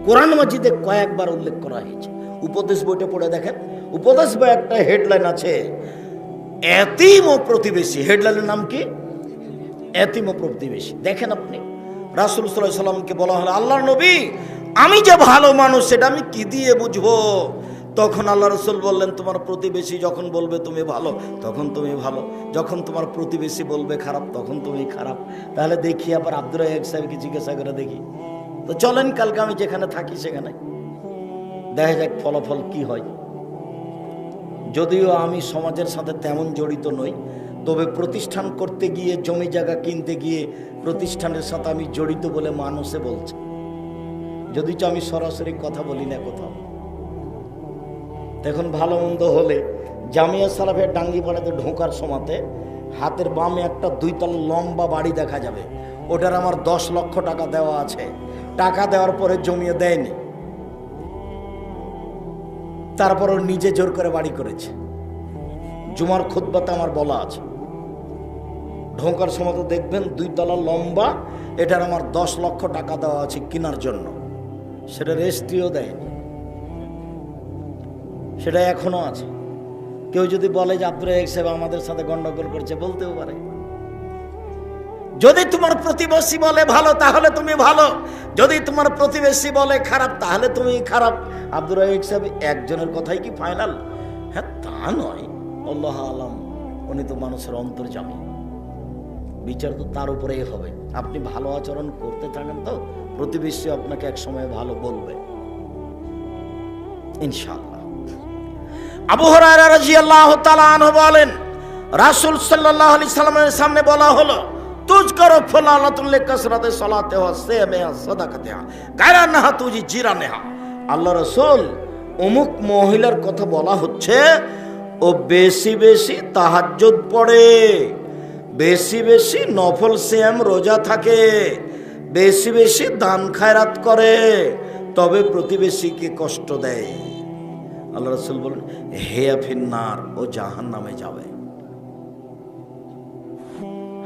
কোরআন মাজিদে কয়েকবার উল্লেখ করা হয়েছে। উপদেশ বইটা পড়ে দেখেন, উপদেশ বই একটা হেডলাইন আছে, এতিম ও প্রতিবেশী। হেডলাইনের নাম কি? এতিম ও প্রতিবেশী। দেখেন আপনি, রাসূল সাল্লাল্লাহু আলাইহি সাল্লামকে বলা হলো, আল্লাহর নবী, আমি যে ভালো মানুষ সেটা আমি কি দিয়ে বুঝবো? তখন আল্লাহ রাসূল বললেন, তোমার প্রতিবেশী যখন বলবে তুমি ভালো তখন তুমি ভালো, যখন তোমার প্রতিবেশী বলবে খারাপ তখন তুমি খারাপ। তাহলে দেখি আবার আব্দুর রাজ্জাক সাহেবকে জিজ্ঞাসা করে দেখি। তো চলেন, কালকে আমি যেখানে থাকি সেখানে দেখা যাক ফলাফল কি হয়। যদিও আমি সমাজের সাথে তেমন জড়িত নই, তবে প্রতিষ্ঠান করতে গিয়ে, জমি জায়গা কিনতে গিয়ে প্রতিষ্ঠানের সাথে আমি জড়িত বলে মানুষে বলছে, যদিও আমি সরাসরি কথা বলি না কোথাও। দেখুন, ভালো মন্দ হলে জামিয়া সালাফের ডাঙ্গিপাড়াতে ঢোকার সময়তে হাতের বামে একটা 2 তলা লম্বা বাড়ি দেখা যাবে। ওটার আমার 10 লক্ষ টাকা দেওয়া আছে। টাকা দেওয়ার পরে জমিয়ে দেয়নি, তারপর ও নিজে জোর করে বাড়ি করেছে। জুমার খুতবাতে আমার বলা আছে, ঢোকার সময় তো দেখবেন 2 তলা লম্বা, এটার আমার 10 লক্ষ টাকা দেওয়া আছে কেনার জন্য। সেটা রেজিস্ট্রিও দেয়নি, সেটা এখনো আছে। কেউ যদি বলে যে আব্দুর রাজ্জাক সাহেব আমাদের সাথে গন্ডগোল করছে, বলতেও পারে। যদি তোমার প্রতিবেশী বলে ভালো তাহলে তুমি ভালো, যদি তোমার প্রতিবেশী বলে খারাপ তাহলে তুমি খারাপ। আব্দুর রাজ্জাক সাহেব একজনের কথাই কি ফাইনাল? হ্যাঁ, তা নয়, আল্লাহ আলাম, উনি তো মানুষের অন্তর্যামী, বিচার তো তার উপরেই হবে। আপনি ভালো আচরণ করতে থাকেন তো প্রতিবেশী আপনাকে এক সময় ভালো বলবে ইনশাআল্লাহ। আবু হুরায়রা রাদিয়াল্লাহু তাআলা আনহু বলেন, রাসূল সাল্লাল্লাহু আলাইহি সাল্লামের সামনে বলা হলো, তুজকারু ফুলানাতুল লিকাসরাতি সালাতে ওয়া সিয়ামিহা সাদাকাতিহা গায়রা নাহা তুজি জিরানেহা। আল্লাহ রাসূল, অমুক মহিলার কথা বলা হচ্ছে, ও বেশি বেশি তাহাজ্জুদ পড়ে, বেশি বেশি নফল সিয়াম রোজা থাকে, বেশি বেশি দান খায়রাত করে, তবে প্রতিবেশীকে কষ্ট দেয়। আল্লাহ রাসূল বলেন, হিয়া ফিন্নার, ও জাহান্নামে যাবে।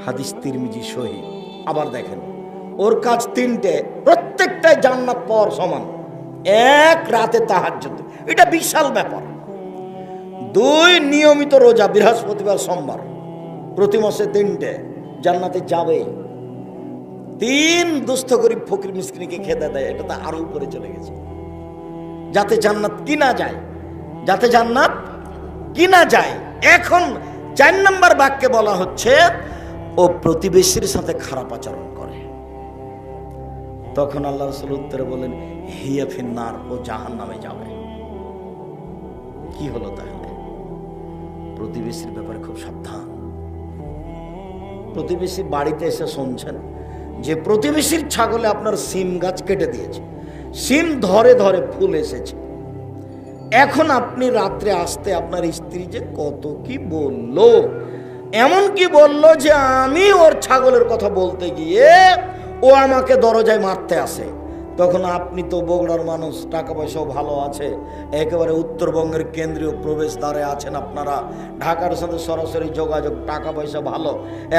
হাদিস তিরমিজি সহিহ। আবার দেখেন, ওর কাজ 3টে, প্রত্যেকটাই জান্নাত পাওয়ার সমান। 1 রাতে তাহাজ্জুদ, এটা বিশাল ব্যাপার। 2 নিয়মিত রোজা, বৃহস্পতিবার সোমবার, প্রতি মাসে 3টে, জান্নাতে যাবে। 3 দুস্থ গরিব ফকির মিসকিনকে খেতে দেয়, এটা তো আরো উপরে চলে গেছে। যাতে জান্নাত কিনা যায়, যাতে জান্নাত কিনা যায়। এখন 4 নম্বর বাক্যে বলা হচ্ছে, ও প্রতিবেশীর সাথে খারাপ আচরণ করে। তখন আল্লাহ রাসূল উত্তরে বলেন, হিয়া ফিন্নার, ও জাহান্নামে যাবে। কি হলো তাহলে? প্রতিবেশীর ব্যাপারে খুব সাবধান। প্রতিবেশী বাড়িতে এসে শুনছেন যে প্রতিবেশীর ছাগলে আপনার সিম গাছ কেটে দিয়েছে, সিম ধরে ধরে ফুল এসেছে। এখন আপনি রাত্রে আসতে আপনার স্ত্রী যে কত কি বলল, এমনকি বলল যে আমি ওর ছাগলের কথা বলতে গিয়ে ও আমাকে দরজায় মারতে আসে। তখন আপনি তো বগুড়ার মানুষ, টাকা পয়সাও ভালো আছে, একেবারে উত্তরবঙ্গের কেন্দ্রীয় প্রবেশদ্বারে আছেন আপনারা, ঢাকার সাথে সরাসরি যোগাযোগ, টাকা পয়সা ভালো।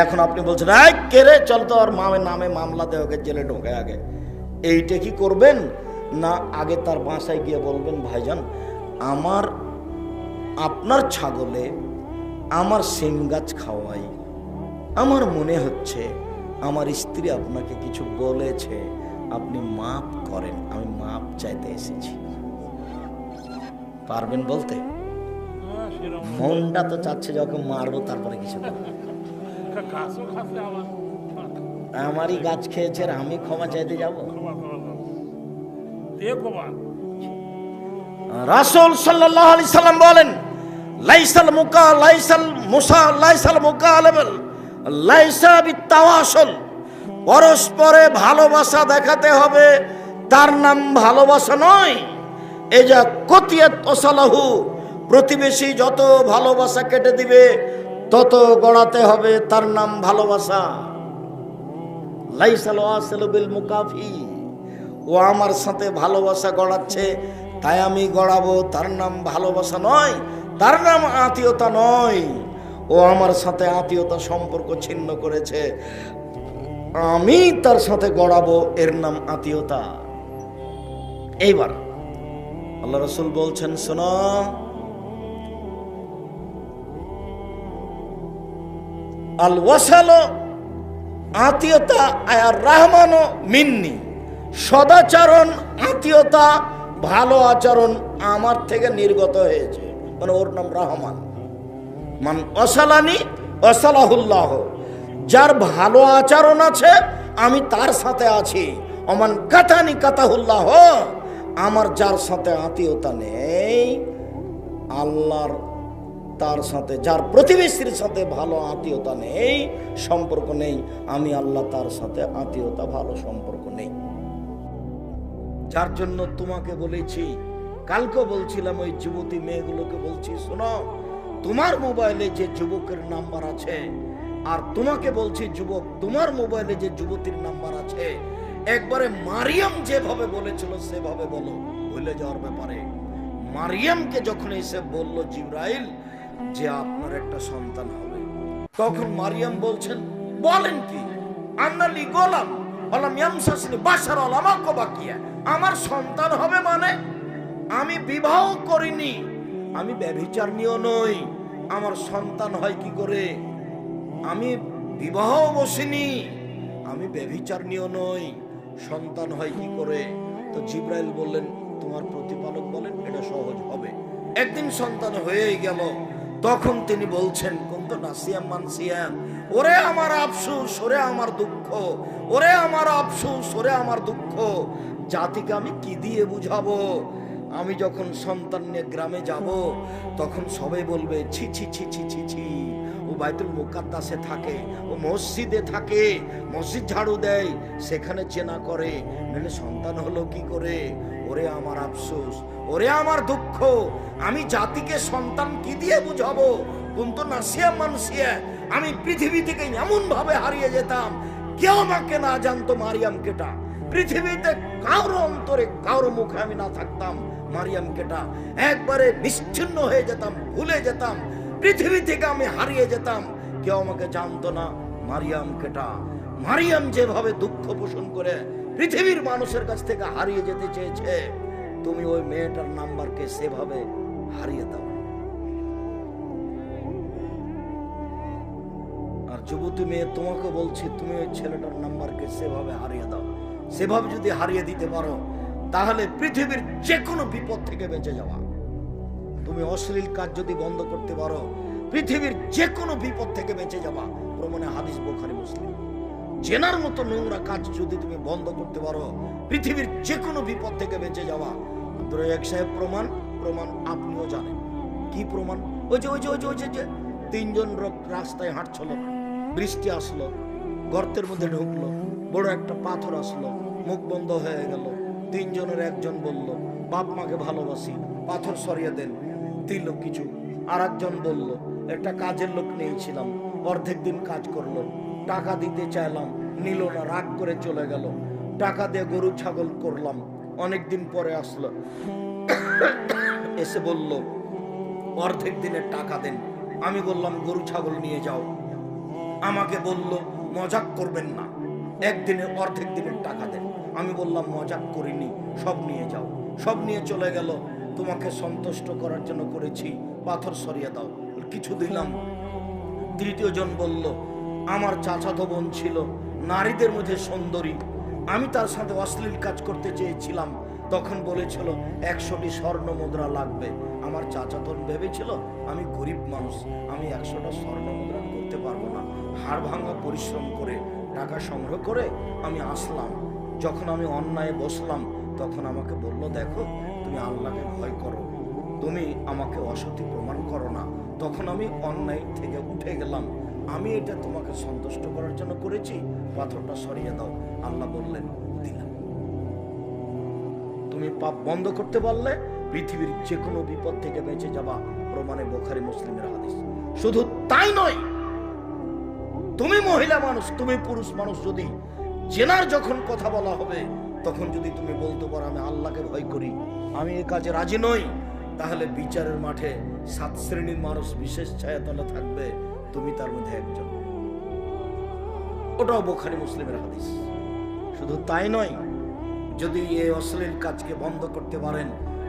এখন আপনি বলছেন এই কে রে, চল তো ওর নামে মামলা দে, ওকে জেলে ঢোকে আগে। এইটা কি করবেন না আগে তার বাসায় গিয়ে বলবেন ভাইজান আপনার ছাগলে আমার সিম গাছ খাওয়াই, আমার মনে হচ্ছে আমার স্ত্রী আপনাকে কিছু বলেছে, আপনি মাফ করেন, আমি মাফ চাইতে এসেছি। পারবেন বলতে? মনটা তো চাচ্ছে যখন মারবো তারপরে কিছু আমারই গাছ খেয়েছে আর আমি ক্ষমা চাইতে যাব? রাসূল সাল্লাল্লাহু আলাইহি সাল্লাম বলেন লাইসাল মুকালাবাল লাইসা বিতাওয়াসুল, পরস্পরে ভালোবাসা দেখাতে হবে, তার নাম ভালোবাসা নয়। এই যা কতিয়াত ওসালাহু, প্রতিবেশী যত ভালোবাসা কেটে দিবে তত গড়াতে হবে, তার নাম ভালোবাসা। লাইসাল ওয়াসিলু বিল মুকাফি, ও আমার সাথে ভালোবাসা গড়াচ্ছে তাই আমি গড়াবো, তার নাম ভালোবাসা নয়, তার নাম আত্মীয়তা নয়। ও আমার সাথে আত্মীয়তা সম্পর্ক ছিন্ন করেছে, আমি তার সাথে গড়াবো, এর নাম আত্মীয়তা। এইবার আল্লাহ রাসূল বলছেন শোনো, আল ওয়াসালো আত্মীয়তা আর রহমানো মিন্নি, সদাচরণ আত্মীয়তা ভালো আচরণ আমার থেকে নির্গত হয়েছে, মানে ওর নাম রহমান। মান ওয়াসালানি ওয়াসালাহুল্লাহ, যার ভালো আচরণ আছে আমি তার সাথে আছি। অমান কাতানি কাতাহুল্লাহ, আমার যার সাথে আত্মীয়তা নেই আল্লাহর তার সাথে, যার প্রতিবেশীর সাথে ভালো আত্মীয়তা নেই, সম্পর্ক নেই, আমি আল্লাহ তার সাথে আত্মীয়তা ভালো সম্পর্ক নেই। যার জন্য তোমাকে বলেছি, কালকে বলছিলাম ওই যুবতী মেয়েগুলোকে বলছি শোনো, তোমার মোবাইলে যে যুবকের নাম্বার আছে, আর তোমাকে বলছি যুবক তোমার মোবাইলে যে যুবতীর নাম্বার আছে, একবারে মারিয়াম যেভাবে বলেছিল সেভাবে বলো, ভুলে যাওয়ার ব্যাপারে। মারিয়ামকে যখন এসে বলল জিবরাইল যে আপনার একটা সন্তান হবে, তখন মারিয়াম বলছেন বলেন কি, আন্নালি গোলাম আলাম ইয়ামসাসনি বাশার আলামাকো বাকিয়া, আমার সন্তান হবে মানে আমি বিবাহ করিনি, আমি ব্যভিচারিণীও নই, আমার সন্তান হয় কি করে? আমি বিবাহ বসিনি, আমি ব্যভিচারিণীও নই, সন্তান হয় কি করে? তো জিবরাইল বললেন তোমার প্রতিপালক বলেন এটা সহজ হবে। একদিন সন্তান হয়েই গেল, তখন তিনি বলছেন কুনতু নাসিয়াম মানসিয়াম, ওরে আমার আফসোস, ওরে আমার দুঃখ, ওরে আমার আফসোস, ওরে আমার দুঃখ, জাতিকে আমি কি দিয়ে বুঝাবো? আমি যখন সন্তান নিয়ে গ্রামে যাব তখন সবাই বলবে ছি ছি ছি ছি ছি ছি, ও বাইতুল মুকাদ্দাসে থাকে, ও মসজিদে থাকে, মসজিদ ঝাড়ু দেয়, সেখানে চেনা করে, মানে সন্তান হলো কি করে? ওরে আমার আফসোস, ওরে আমার দুঃখ, আমি জাতিকে সন্তান কি দিয়ে বুঝাবো? কুনতু নাসিয়া মানসিয়া, আমি পৃথিবী থেকে এমন ভাবে হারিয়ে যেতাম কেউ আমাকে না জানতো মারিয়াম কেটা, পৃথিবীতে কারো অন্তরে কারো মুখে আমি না থাকতাম মারিয়াম কেটা, একবারে নিশ্চিন্ন হয়ে যেতাম, ভুলে যেতাম, পৃথিবী থেকে আমি হারিয়ে যেতাম, কেউ আমাকে জানতো না মারিয়াম কেটা। মারিয়াম যেভাবে দুঃখ পোষণ করে পৃথিবীর মানুষের কাছ থেকে হারিয়ে যেতে চেয়েছে, তুমি ওই মেয়েটার নাম্বারকে সেভাবে হারিয়ে দাও। আর যুবতী মেয়ে তোমাকে বলছি তুমি ওই ছেলেটার নাম্বারকে সেভাবে হারিয়ে দাও। সেভাবে যদি হারিয়ে দিতে পারো তাহলে পৃথিবীর যে কোনো বিপদ থেকে বেঁচে যাওয়া। তুমি অশ্লীল কাজ যদি বন্ধ করতে পারো পৃথিবীর যে কোনো বিপদ থেকে বেঁচে যাওয়া। প্রমাণে হাদিস বুখারী মুসলিম। জেনার মতো নোংরা কাজ যদি তুমি বন্ধ করতে পারো পৃথিবীর যে কোনো বিপদ থেকে বেঁচে যাওয়া। আব্দুর রাজ্জাক সাহেব প্রমাণ আপনিও জানেন। কি প্রমাণ? ওই যে তিনজন লোক রাস্তায় হাঁটছিল, বৃষ্টি আসলো, গর্তের মধ্যে ঢুকলো, বড় একটা পাথর আসলো, মুখ বন্ধ হয়ে গেল। তিনজনের একজন বলল বাপ মাকে ভালোবাসি, পাথর সরিয়ে দেন, দিল কিছু। আর একজন বলল একটা কাজের লোক নিয়েছিলাম, অর্ধেক দিন কাজ করলো, টাকা দিতে চাইলাম, নিল না, রাগ করে চলে গেল। টাকা দিয়ে গরু ছাগল করলাম, অনেক দিন পরে আসলো, এসে বলল অর্ধেক দিনের টাকা দেন। আমি বললাম গরু ছাগল নিয়ে যাও। আমাকে বলল মজাক করবেন না, একদিনে অর্ধেক দিনের টাকা দেন। আমি বললাম মজাক করিনি, সব নিয়ে যাও। সব নিয়ে চলে গেল। তোমাকে সন্তুষ্ট করার জন্য করেছি, পাথর সরিয়ে দাও। কিছু দিলাম। তৃতীয় জন বলল আমার চাচাতো বোন ছিল, নারীদের মধ্যে সুন্দরী, আমি তার সাথে অশ্লীল কাজ করতে চেয়েছিলাম, তখন বলেছিল 100টি স্বর্ণ মুদ্রা লাগবে। আমার চাচাতো ভেবেছিল আমি গরিব মানুষ, আমি 100টা স্বর্ণ মুদ্রা করতে পারবো না। হাড় ভাঙা পরিশ্রম করে টাকা সংগ্রহ করে আমি আসলাম। যখন আমি অন্যায় বসলাম, তখন আমাকে বলল দেখো তুমি আল্লাহকে ভয় করো, তুমি আমাকে অসতী প্রমাণ করো না। তখন আমি অন্যায় থেকে উঠে গেলাম, আমি এটা তোমাকে সন্তুষ্ট করার জন্য করেছি, পাথরটা সরিয়ে দাও। আল্লাহ বললেন দিলাম। তুমি পাপ বন্ধ করতে পারলে পৃথিবীর যে কোনো বিপদ থেকে বেঁচে যাবা, প্রমাণে বুখারী মুসলিমের হাদিস। শুধু তাই নয়, তুমি মহিলা মানুষ, তুমি পুরুষ মানুষ, যদি জেনার যখন কথা বলা হবে, তখন যদি তুমি বলতে পারো আমি আল্লাহকে ভয় করি, আমি এই কাজে রাজি নই, তাহলে বিচারের মাঠে 7 শ্রেণীর মানুষ বিশেষ ছায়াতলে থাকবে, তুমি তার মধ্যে একজন। ওটাও বুখারী মুসলিমের হাদিস। শুধু তাই নয়, যদি এই অশ্লীল কাজকে বন্ধ করতে পারেন,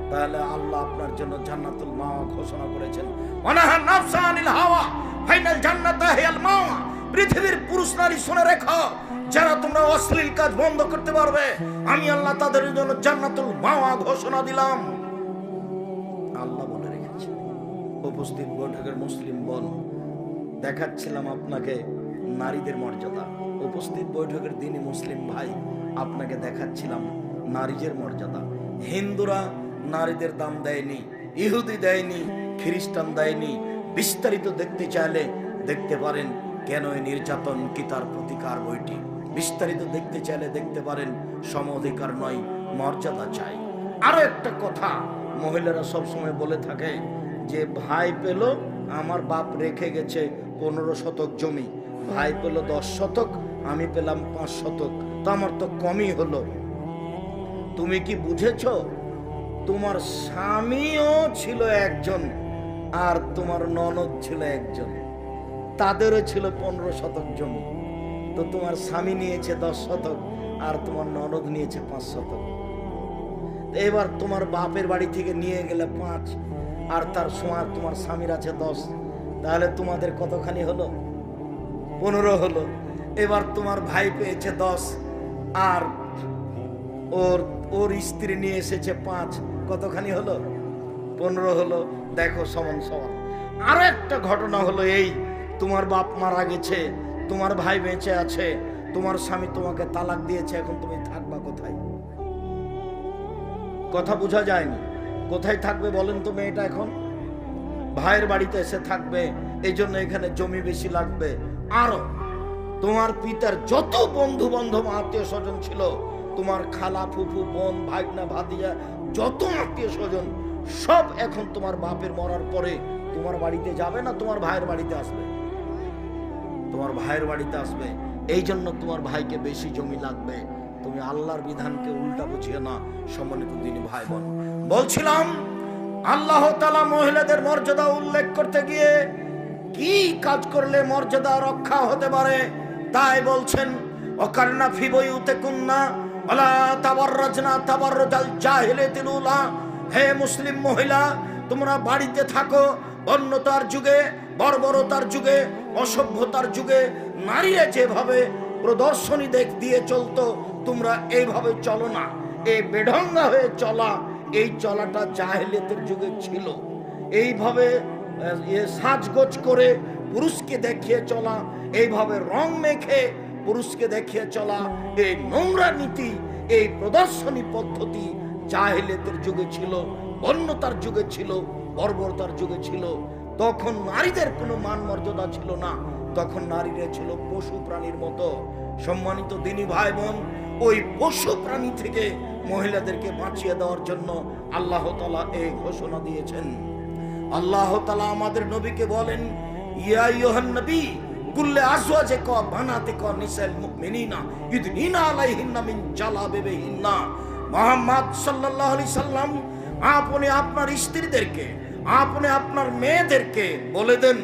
তাহলে আল্লাহ আপনার জন্য জান্নাতুল মাওয়া ঘোষণা করেছেন। ওয়ানাহা নাফসা আনিল হাওয়া ফাইনাল জান্নাতা হিয়াল মাওয়া। পৃথিবীর পুরুষ নারী শুনে রেখো, যারা তোমরা অশ্লীল কাজ বন্ধ করতে পারবে, আমি আল্লাহ তাদের জন্য জান্নাতুল মাওয়া ঘোষণা দিলাম। আল্লাহ বলে রেখেছে। উপস্থিত বৈঠকের মুসলিম বোন, দেখাচ্ছিলাম আপনাকে নারীদের মর্যাদা। উপস্থিত বৈঠকের দিনই মুসলিম ভাই, আপনাকে দেখাচ্ছিলাম নারীদের মর্যাদা। হিন্দুরা নারীদের দাম দেয়নি, ইহুদি দেয়নি, খ্রিস্টান দেয়নি। বিস্তারিত দেখতে চাইলে দেখতে পারেন কেন এই নির্যাতন কি তার প্রতিকার বইটি। বিস্তারিত দেখতে চাইলে দেখতে পারেন সম অধিকার নয়, মর্যাদা চাই। আরো একটা কথা মহিলারা সবসময় বলে থাকে যে ভাই পেল, আমার বাপ রেখে গেছে 15 শতক জমি, ভাই পেল 10 শতক, আমি পেলাম 5 শতক, তো আমার তো কমই হলো। তুমি কি বুঝেছ? তোমার স্বামীও ছিল একজন, আর তোমার ননদ ছিল একজন, তাদেরও ছিল 15 শতক জমি। তো তোমার স্বামী নিয়েছে 10 শতক, আর তোমার ননদ নিয়েছে 5 শতক। এবার তোমার বাপের বাড়ি থেকে নিয়ে গেলে 5, আর তার সময় তোমার স্বামীর আছে 10, তাহলে তোমাদের কতখানি হলো? 15 হলো। এবার তোমার ভাই পেয়েছে 10, আর ওর স্ত্রী নিয়ে এসেছে 5, কতখানি হলো? 15 হলো। দেখো সমান সমান। আরো একটা ঘটনা হলো এই, তোমার বাপ মারা গেছে, তোমার ভাই বেঁচে আছে, তোমার স্বামী তোমাকে তালাক দিয়েছে, এখন তুমি থাকবা কোথায়? কথা বোঝা যায়নি। কোথায় থাকবে বলেন তো মেয়েটা? এখন ভাইয়ের বাড়িতে এসে থাকবে, এই জন্য এখানে জমি বেশি লাগবে। আরো তোমার পিতার যত বন্ধু বান্ধব আত্মীয় স্বজন ছিল, তোমার খালা ফুফু বোন ভাগনা ভাতিজা যত আত্মীয় স্বজন, সব এখন তোমার বাপের মরার পরে তোমার বাড়িতে যাবে না, তোমার ভাইয়ের বাড়িতে আসবে। তোমার ভাইয়ের বাড়িতে আসবে, এই জন্য তোমার ভাইকে বেশি জমি লাগবে। তুমি আল্লাহর বিধানকে উল্টা বুঝিয়ে না। সম্মানিত দিনী ভাই বোন, বলছিলাম আল্লাহ তাআলা মহিলাদের মর্যাদা উল্লেখ করতে গিয়ে কি কাজ করলে মর্যাদা রক্ষা হতে পারে তাই বলছেন। ওয়াকারনা ফি বুয়ুতিকুন্না ওয়ালা তাবাররাজনা তাবাররুজাল জাহিলিয়াতিল উলা। হে মুসলিম মহিলা, তোমরা বাড়িতে থাকো। বন্যতার যুগে, বর্বরতার যুগে, অসভ্যতার যুগে নারীরা যেভাবে প্রদর্শনী দিয়ে চলতো, তোমরা এইভাবে চলো না। এই বেঢঙ্গা হয়ে চলা, এই চলাটা জাহেলিয়াতের যুগে ছিল। এইভাবে সাজগোজ করে পুরুষকে দেখিয়ে চলা, এইভাবে রং মেখে পুরুষকে দেখিয়ে চলা, এই নোংরা নীতি, এই প্রদর্শনী পদ্ধতি জাহেলিয়াতের যুগে ছিল, বন্যতার যুগে ছিল, বর্বরতার যুগে ছিল। তখন নারীদের কোনো মান মর্যাদা ছিল না, তখন নারীরা ছিল পশু প্রাণীর মতো। সম্মানিত দিনী ভাই বোন, ওই পশু প্রাণী থেকে মহিলাদেরকে বাঁচিয়ে দেওয়ার জন্য আল্লাহ তাআলা এই ঘোষণা দিয়েছেন। আল্লাহ তাআলা আমাদের নবীকে বলেন, ইয়া আইয়ুহান নবী কুল্লে আজওয়াজিকা বানাতিকা নিসাল মুমিনিনা ইউদনিনা আলাইহিন্না মিন জালাবিবিহিন্না। মুহাম্মদ সাল্লাল্লাহু আলাইহি সাল্লাম, আপনি আপনার স্ত্রীদেরকে, আপনি আপনার মেয়েদেরকে বলে দেন